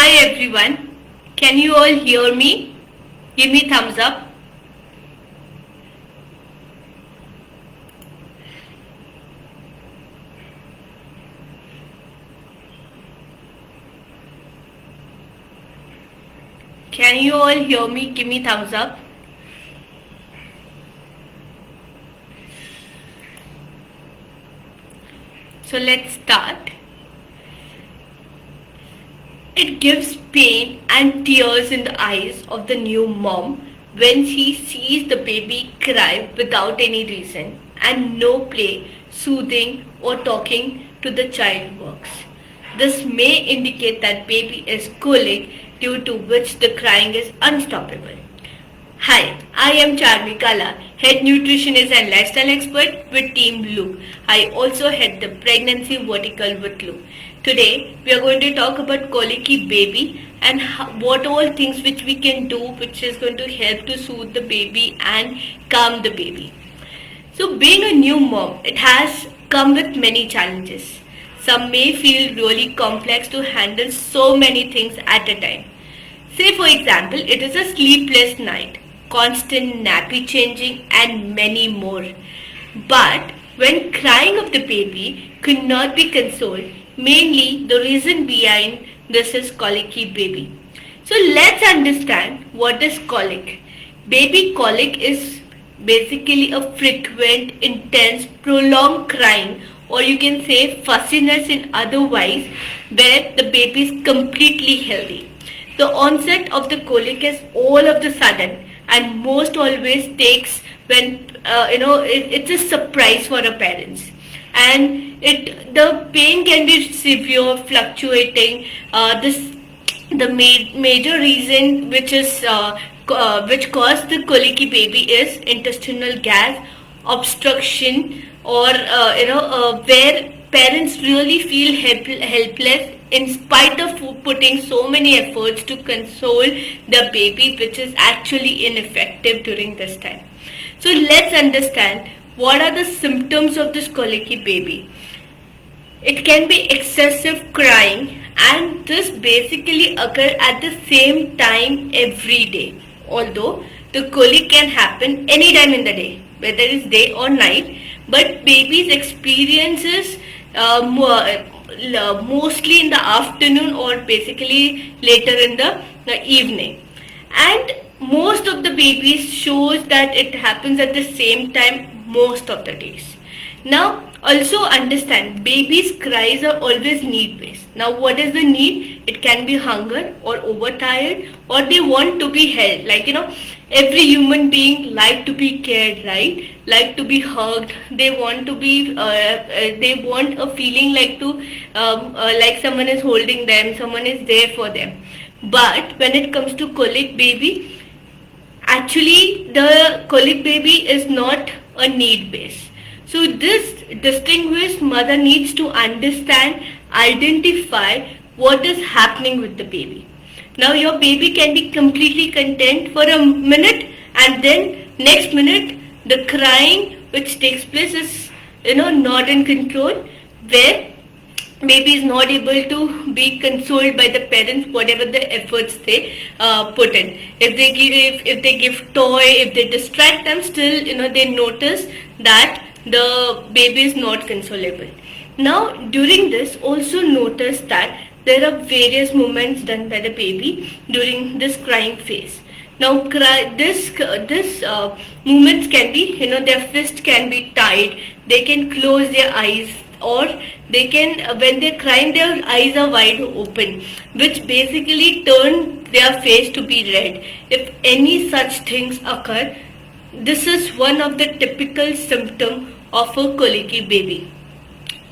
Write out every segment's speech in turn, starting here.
Hi everyone, can you all hear me? Give me thumbs up. Can you all hear me? Give me thumbs up. So let's start. It gives pain and tears in the eyes of the new mom when she sees the baby cry without any reason and no play, soothing or talking to the child works. This may indicate that baby is colic, due to which the crying is unstoppable. Hi, I am Charmikala, Head Nutritionist and Lifestyle Expert with Team Luke. I also head the Pregnancy Vertical with Luke. Today, we are going to talk about colicky baby and what all things which we can do which is going to help to soothe the baby and calm the baby. So being a new mom, it has come with many challenges. Some may feel really complex to handle so many things at a time. Say for example, it is a sleepless night, constant nappy changing and many more. But when crying of the baby could not be consoled, mainly the reason behind this is colicky baby. So let's understand what is colic. Baby colic is basically a frequent, intense, prolonged crying, or you can say fussiness in otherwise, where the baby is completely healthy. The onset of the colic is all of the sudden and most always takes when it's a surprise for the parents, and the pain can be severe, fluctuating. Major reason which caused the colicky baby is intestinal gas, obstruction, or where parents really feel helpless in spite of putting so many efforts to console the baby, which is actually ineffective during this time. So let's understand what are the symptoms of this colicky baby. It can be excessive crying, and this basically occur at the same time every day. Although the colic can happen anytime in the day, whether it's day or night, but babies experiences mostly in the afternoon or basically later in the evening. And most of the babies shows that it happens at the same time most of the days. Now also understand, babies cries are always need based. Now what is the need? It can be hunger or overtired, or they want to be held. Every human being like to be cared, right? Like to be hugged. They want to be they want a feeling like someone is holding them, someone is there for them. But when it comes to colic baby, actually the colic baby is not a need base. So this distinguished mother needs to understand, identify what is happening with the baby. Now your baby can be completely content for a minute, and then next minute the crying which takes place is not in control, where baby is not able to be consoled by the parents whatever the efforts they put in. If they give toy, if they distract them, still they notice that the baby is not consolable. Now during this, also notice that there are various movements done by the baby during this crying phase. Now this movements can be, their fist can be tied, they can close their eyes, or they can, when they're crying, their eyes are wide open, which basically turn their face to be red. If any such things occur, this is one of the typical symptoms of a colicky baby.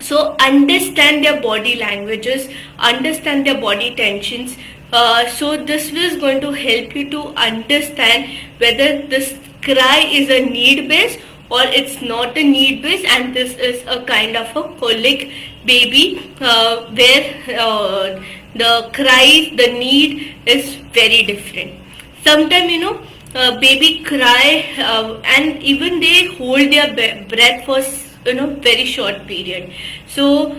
So understand their body languages, understand their body tensions. So this is going to help you to understand whether this cry is a need based or it's not a need based, and this is a kind of a colic baby where the cry, the need is very different. Sometimes baby cry and even they hold their breath for very short period. So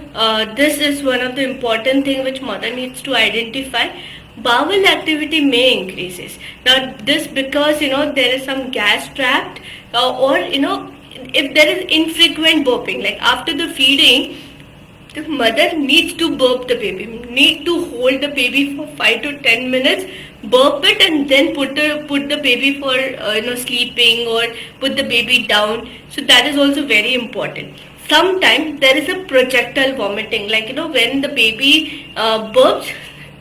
this is one of the important thing which mother needs to identify. bowel activity may increases. Now this because there is some gas trapped, or if there is infrequent burping, like after the feeding, the mother needs to burp the baby, need to hold the baby for 5 to 10 minutes, burp it, and then put the baby for sleeping, or put the baby down. So that is also very important. Sometimes there is a projectile vomiting, like when the baby burps,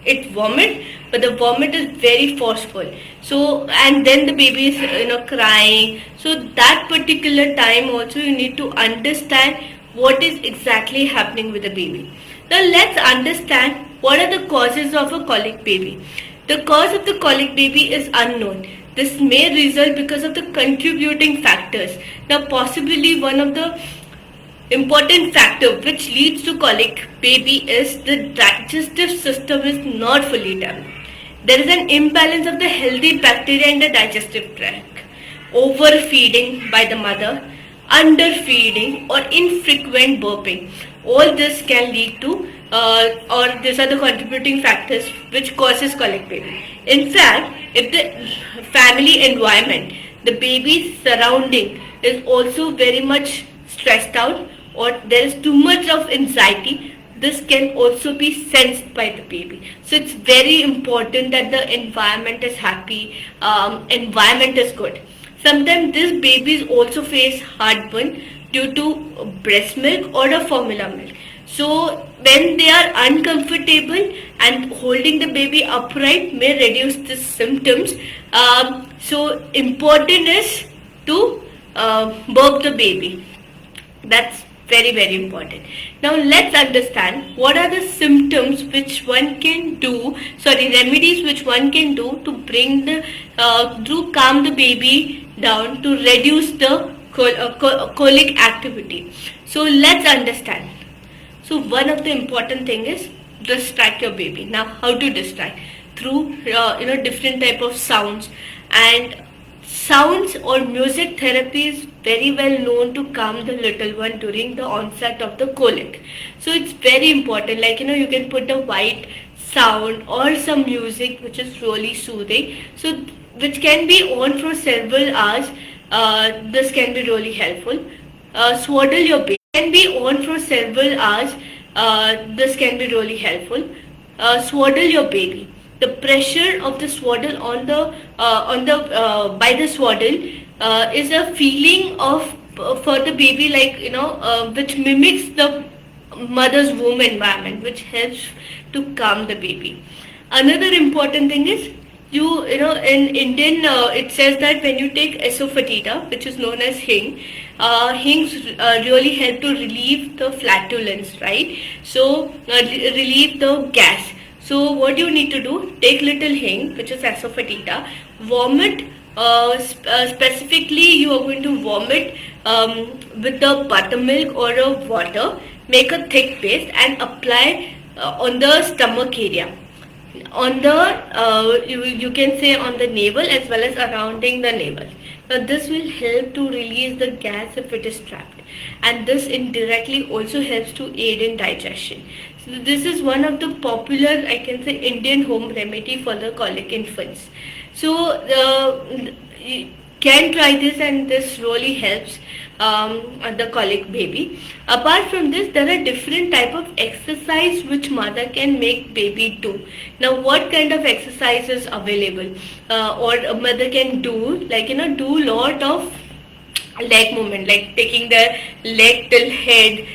it vomits, but the vomit is very forceful. So, and then the baby is crying. So that particular time also you need to understand what is exactly happening with the baby. Now let's understand what are the causes of a colic baby. The cause of the colic baby is unknown. This may result because of the contributing factors. Now possibly one of the important factor which leads to colic baby is the digestive system is not fully developed. There is an imbalance of the healthy bacteria in the digestive tract, overfeeding by the mother, underfeeding, or infrequent burping. All this can lead to, or these are the contributing factors which causes colic baby. In fact, if the family environment, the baby's surrounding is also very much stressed out, or there is too much of anxiety, this can also be sensed by the baby. So it's very important that the environment is happy, environment is good. Sometimes these babies also face heartburn due to breast milk or a formula milk. So when they are uncomfortable, and holding the baby upright may reduce the symptoms. So important is to burp the baby. That's very, very important. Now let's understand what are the symptoms which one can do, remedies which one can do to bring the, to calm the baby down, to reduce the colic activity. So let's understand. So one of the important thing is distract your baby. Now how to distract? Through different type of sounds, and sounds or music therapy is very well known to calm the little one during the onset of the colic. So it's very important, like you can put a white sound or some music which is really soothing, so which can be on for several hours. This can be really helpful. Swaddle your baby can be on for several hours. This can be really helpful. Swaddle your baby. The pressure of the swaddle on the by the swaddle is a feeling of for the baby, like which mimics the mother's womb environment, which helps to calm the baby. Another important thing is in Indian it says that when you take asafoetida, which is known as hing, hings really help to relieve the flatulence, right? So relieve the gas. So what you need to do, take little hing, which is asafoetida, vomit, specifically you are going to vomit with the buttermilk or a water, make a thick paste and apply on the stomach area, on the you can say on the navel as well as surrounding the navel. Now this will help to release the gas if it is trapped, and this indirectly also helps to aid in digestion. So this is one of the popular, I can say, Indian home remedy for the colic infants. So you can try this, and this really helps the colic baby. Apart from this, there are different type of exercise which mother can make baby do. Now what kind of exercise is available, or a mother can do, like do lot of leg movement, like taking their leg till head,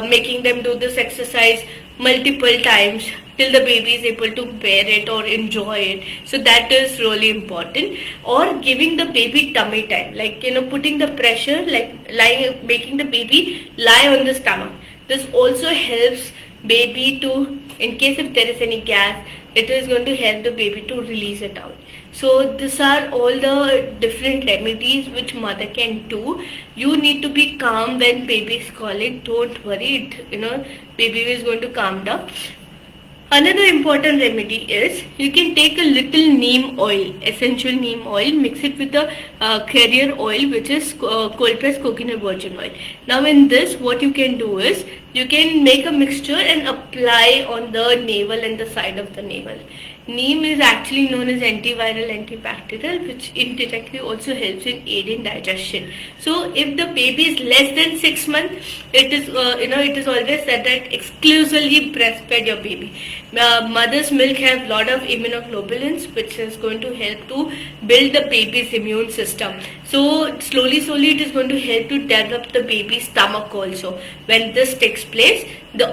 making them do this exercise multiple times till the baby is able to bear it or enjoy it. So that is really important. Or giving the baby tummy time, like putting the pressure, like lying, making the baby lie on the stomach. This also helps baby to, in case if there is any gas, it is going to help the baby to release it out. So these are all the different remedies which mother can do. You need to be calm when baby is calling. Don't worry, baby is going to calm down. Another important remedy is you can take a little neem oil, essential neem oil, mix it with the carrier oil, which is cold pressed coconut virgin oil. Now in this, what you can do is you can make a mixture and apply on the navel and the side of the navel. Neem is actually known as antiviral, antibacterial, which indirectly also helps in aiding digestion. So if the baby is less than 6 months, it is it is always said that exclusively breastfeed your baby. Mother's milk have lot of immunoglobulins, which is going to help to build the baby's immune system. So slowly it is going to help to develop the baby's stomach also. When this takes place, the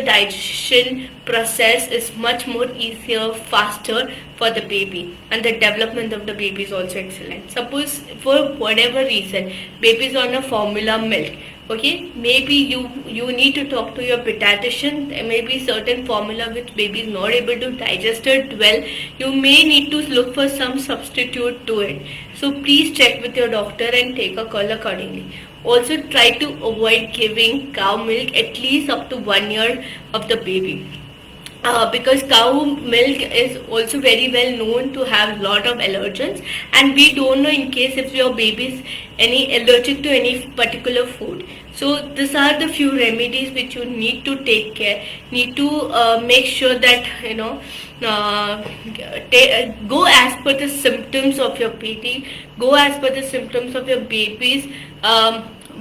digestion process is much more easier, faster for the baby, and the development of the baby is also excellent. Suppose for whatever reason baby is on a formula milk, okay, maybe you need to talk to your pediatrician. There may be certain formula which baby is not able to digest it well. You may need to look for some substitute to it. So please check with your doctor and take a call accordingly. Also try to avoid giving cow milk at least up to 1 year of the baby. Because cow milk is also very well known to have lot of allergens, and we don't know in case if your baby is any allergic to any particular food. So these are the few remedies which you need to take care, need to make sure that go as per the symptoms of your baby, go as per the symptoms of your baby's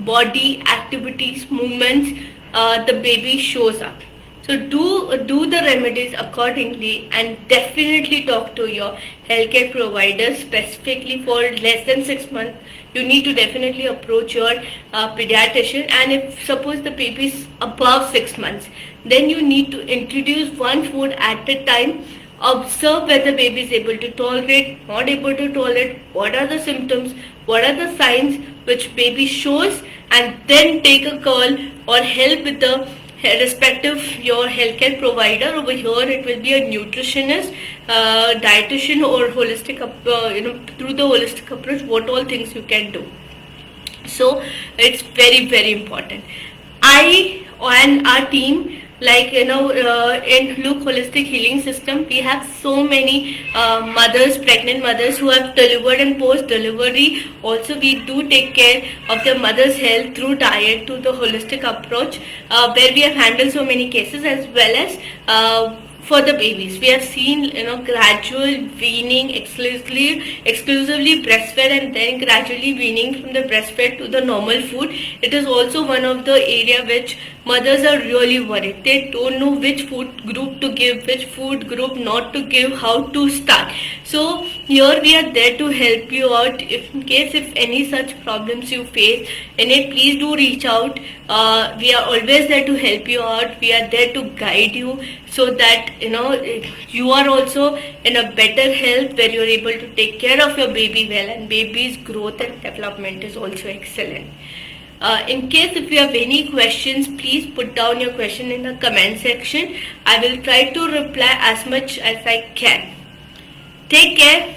body activities, movements, the baby shows up. So do the remedies accordingly, and definitely talk to your healthcare provider. Specifically for less than 6 months, you need to definitely approach your pediatrician. And if suppose the baby is above 6 months, then you need to introduce one food at a time. Observe whether baby is able to tolerate, not able to tolerate, what are the symptoms, what are the signs which baby shows, and then take a call or help with the respective your healthcare provider. Over here it will be a nutritionist, dietitian, or holistic through the holistic approach, what all things you can do. So it's very important. I and our team, like in Look Holistic Healing System, we have so many mothers, pregnant mothers who have delivered and post delivery. Also we do take care of the mother's health through diet, through the holistic approach, where we have handled so many cases, as well as for the babies. We have seen gradual weaning, exclusively breastfed, and then gradually weaning from the breastfed to the normal food. It is also one of the area which mothers are really worried. They don't know which food group to give, which food group not to give, how to start. So here we are there to help you out. If in case if any such problems you face, please do reach out. We are always there to help you out. We are there to guide you, so that you are also in a better health, where you are able to take care of your baby well, and baby's growth and development is also excellent. In case if you have any questions, please put down your question in the comment section. I will try to reply as much as I can. Take care.